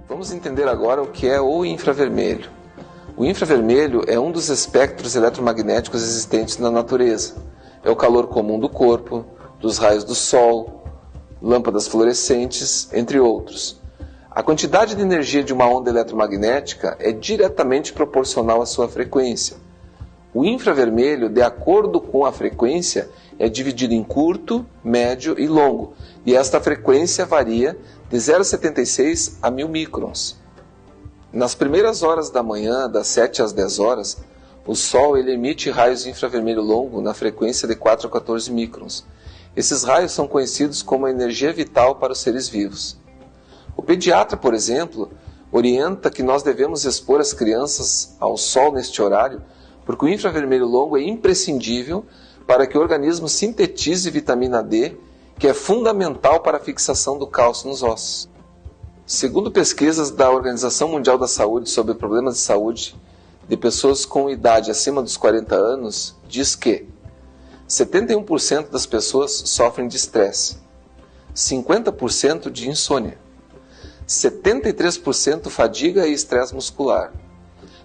Vamos entender agora o que é o infravermelho. O infravermelho é um dos espectros eletromagnéticos existentes na natureza. É o calor comum do corpo, dos raios do sol, lâmpadas fluorescentes, entre outros. A quantidade de energia de uma onda eletromagnética é diretamente proporcional à sua frequência. O infravermelho, de acordo com a frequência, é dividido em curto, médio e longo, e esta frequência varia de 0,76 a 1000 microns. Nas primeiras horas da manhã, das 7 às 10 horas, o Sol emite raios de infravermelho longo na frequência de 4 a 14 microns. Esses raios são conhecidos como a energia vital para os seres vivos. O pediatra, por exemplo, orienta que nós devemos expor as crianças ao Sol neste horário, porque o infravermelho longo é imprescindível para que o organismo sintetize vitamina D, que é fundamental para a fixação do cálcio nos ossos. Segundo pesquisas da Organização Mundial da Saúde sobre problemas de saúde de pessoas com idade acima dos 40 anos, diz que 71% das pessoas sofrem de estresse, 50% de insônia, 73% fadiga e estresse muscular,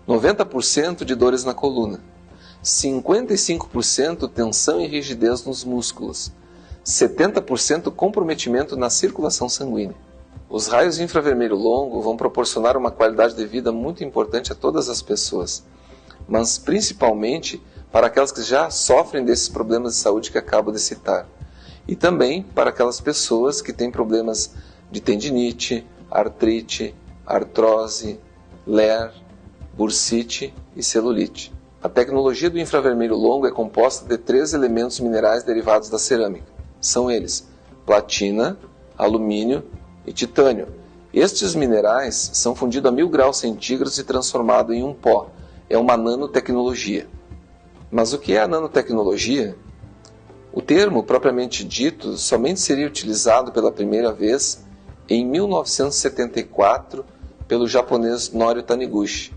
90% de dores na coluna, 55% tensão e rigidez nos músculos, 70% comprometimento na circulação sanguínea. Os raios de infravermelho longo vão proporcionar uma qualidade de vida muito importante a todas as pessoas, mas principalmente para aquelas que já sofrem desses problemas de saúde que acabo de citar, e também para aquelas pessoas que têm problemas de tendinite, artrite, artrose, LER, bursite e celulite. A tecnologia do infravermelho longo é composta de 3 elementos minerais derivados da cerâmica. São eles: platina, alumínio e titânio. Estes minerais são fundidos a 1000 graus centígrados e transformados em um pó. É uma nanotecnologia. Mas o que é a nanotecnologia? O termo, propriamente dito, somente seria utilizado pela primeira vez em 1974 pelo japonês Norio Taniguchi,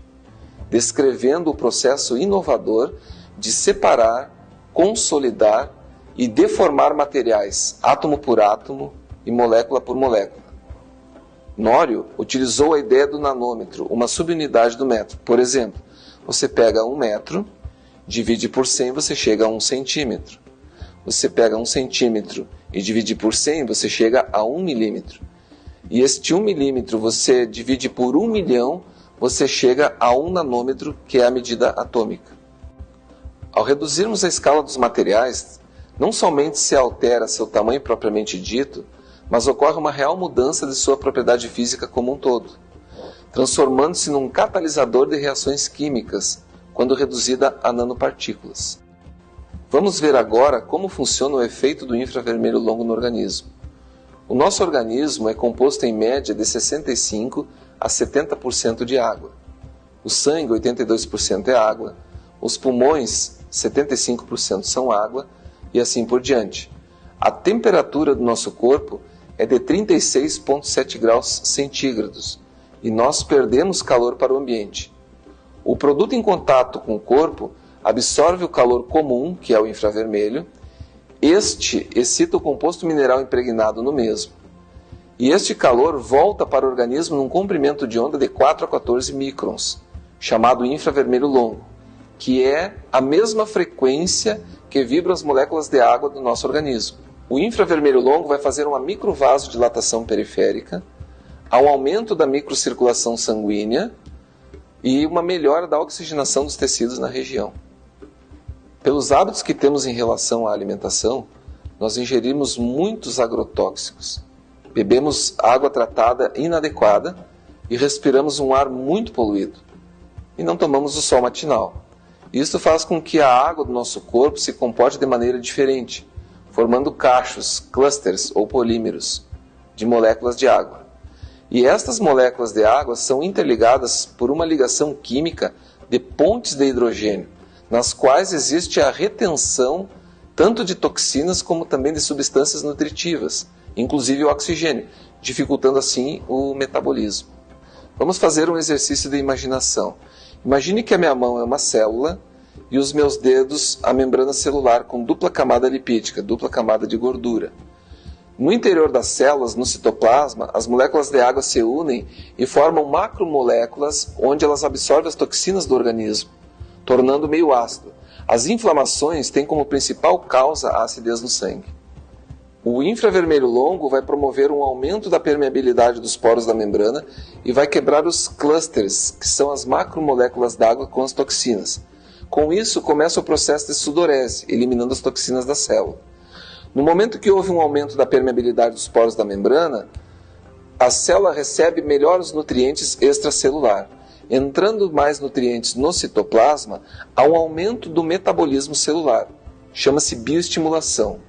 descrevendo o processo inovador de separar, consolidar e deformar materiais, átomo por átomo e molécula por molécula. Norio utilizou a ideia do nanômetro, uma subunidade do metro. Por exemplo, você pega 1 metro, divide por 100, você chega a 1 centímetro. Você pega 1 centímetro e divide por 100, você chega a 1 milímetro. E este 1 milímetro você divide por 1 milhão, você chega a 1 nanômetro, que é a medida atômica. Ao reduzirmos a escala dos materiais, não somente se altera seu tamanho propriamente dito, mas ocorre uma real mudança de sua propriedade física como um todo, transformando-se num catalisador de reações químicas, quando reduzida a nanopartículas. Vamos ver agora como funciona o efeito do infravermelho longo no organismo. O nosso organismo é composto em média de 65% a 70% de água. O sangue, 82% é água. Os pulmões, 75% são água, e assim por diante. A temperatura do nosso corpo é de 36,7 graus centígrados, e nós perdemos calor para o ambiente. O produto em contato com o corpo absorve o calor comum, que é o infravermelho. Este excita o composto mineral impregnado no mesmo. E este calor volta para o organismo num comprimento de onda de 4 a 14 microns, chamado infravermelho longo, que é a mesma frequência que vibram as moléculas de água do nosso organismo. O infravermelho longo vai fazer uma microvasodilatação periférica, ao aumento da microcirculação sanguínea e uma melhora da oxigenação dos tecidos na região. Pelos hábitos que temos em relação à alimentação, nós ingerimos muitos agrotóxicos, bebemos água tratada inadequada e respiramos um ar muito poluído. E não tomamos o sol matinal. Isso faz com que a água do nosso corpo se comporte de maneira diferente, formando cachos, clusters ou polímeros de moléculas de água. E estas moléculas de água são interligadas por uma ligação química de pontes de hidrogênio, nas quais existe a retenção tanto de toxinas como também de substâncias nutritivas, inclusive o oxigênio, dificultando assim o metabolismo. Vamos fazer um exercício de imaginação. Imagine que a minha mão é uma célula e os meus dedos a membrana celular com dupla camada lipídica, dupla camada de gordura. No interior das células, no citoplasma, as moléculas de água se unem e formam macromoléculas onde elas absorvem as toxinas do organismo, tornando meio ácido. As inflamações têm como principal causa a acidez no sangue. O infravermelho longo vai promover um aumento da permeabilidade dos poros da membrana e vai quebrar os clusters, que são as macromoléculas d'água com as toxinas. Com isso, começa o processo de sudorese, eliminando as toxinas da célula. No momento que houve um aumento da permeabilidade dos poros da membrana, a célula recebe melhores nutrientes extracelular. Entrando mais nutrientes no citoplasma, há um aumento do metabolismo celular. Chama-se bioestimulação.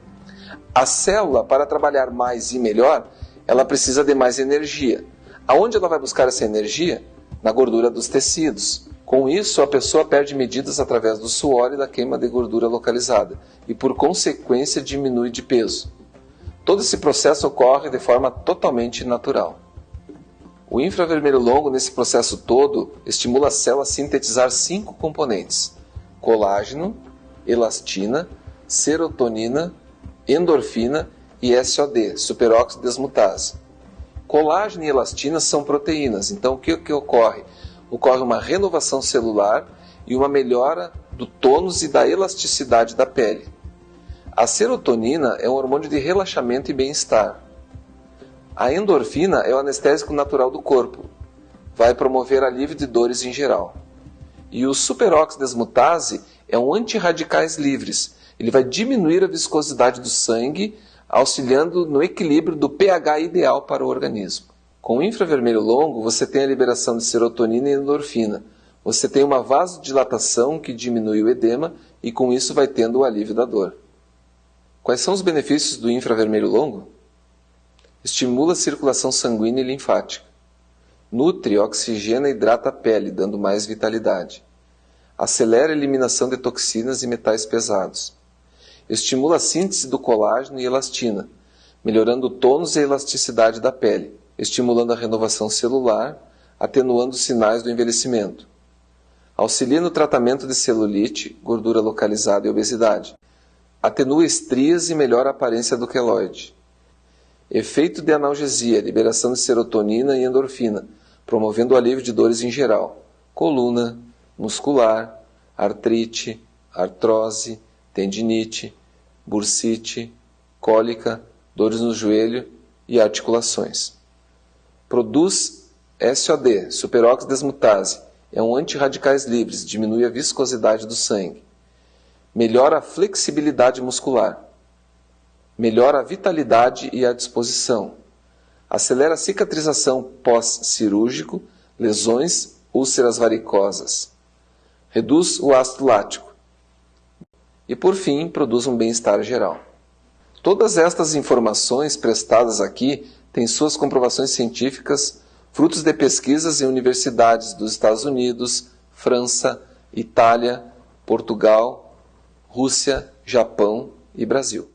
A célula, para trabalhar mais e melhor, ela precisa de mais energia. Aonde ela vai buscar essa energia? Na gordura dos tecidos. Com isso, a pessoa perde medidas através do suor e da queima de gordura localizada e, por consequência, diminui de peso. Todo esse processo ocorre de forma totalmente natural. O infravermelho longo, nesse processo todo, estimula a célula a sintetizar 5 componentes: colágeno, elastina, serotonina, endorfina e SOD, superóxido desmutase. Colágeno e elastina são proteínas, então o que ocorre? Ocorre uma renovação celular e uma melhora do tônus e da elasticidade da pele. A serotonina é um hormônio de relaxamento e bem-estar. A endorfina é o anestésico natural do corpo. Vai promover alívio de dores em geral. E o superóxido desmutase é um antirradicais livres. Ele vai diminuir a viscosidade do sangue, auxiliando no equilíbrio do pH ideal para o organismo. Com o infravermelho longo, você tem a liberação de serotonina e endorfina. Você tem uma vasodilatação que diminui o edema e com isso vai tendo o alívio da dor. Quais são os benefícios do infravermelho longo? Estimula a circulação sanguínea e linfática. Nutre, oxigena e hidrata a pele, dando mais vitalidade. Acelera a eliminação de toxinas e metais pesados. Estimula a síntese do colágeno e elastina, melhorando o tônus e a elasticidade da pele, estimulando a renovação celular, atenuando os sinais do envelhecimento. Auxilia no tratamento de celulite, gordura localizada e obesidade. Atenua estrias e melhora a aparência do queloide. Efeito de analgesia, liberação de serotonina e endorfina, promovendo o alívio de dores em geral. Coluna, muscular, artrite, artrose, tendinite, bursite, cólica, dores no joelho e articulações. Produz SOD, superóxido desmutase, é um antirradicais livres, diminui a viscosidade do sangue. Melhora a flexibilidade muscular. Melhora a vitalidade e a disposição. Acelera a cicatrização pós-cirúrgico, lesões, úlceras varicosas. Reduz o ácido lático. E, por fim, produz um bem-estar geral. Todas estas informações prestadas aqui têm suas comprovações científicas, frutos de pesquisas em universidades dos Estados Unidos, França, Itália, Portugal, Rússia, Japão e Brasil.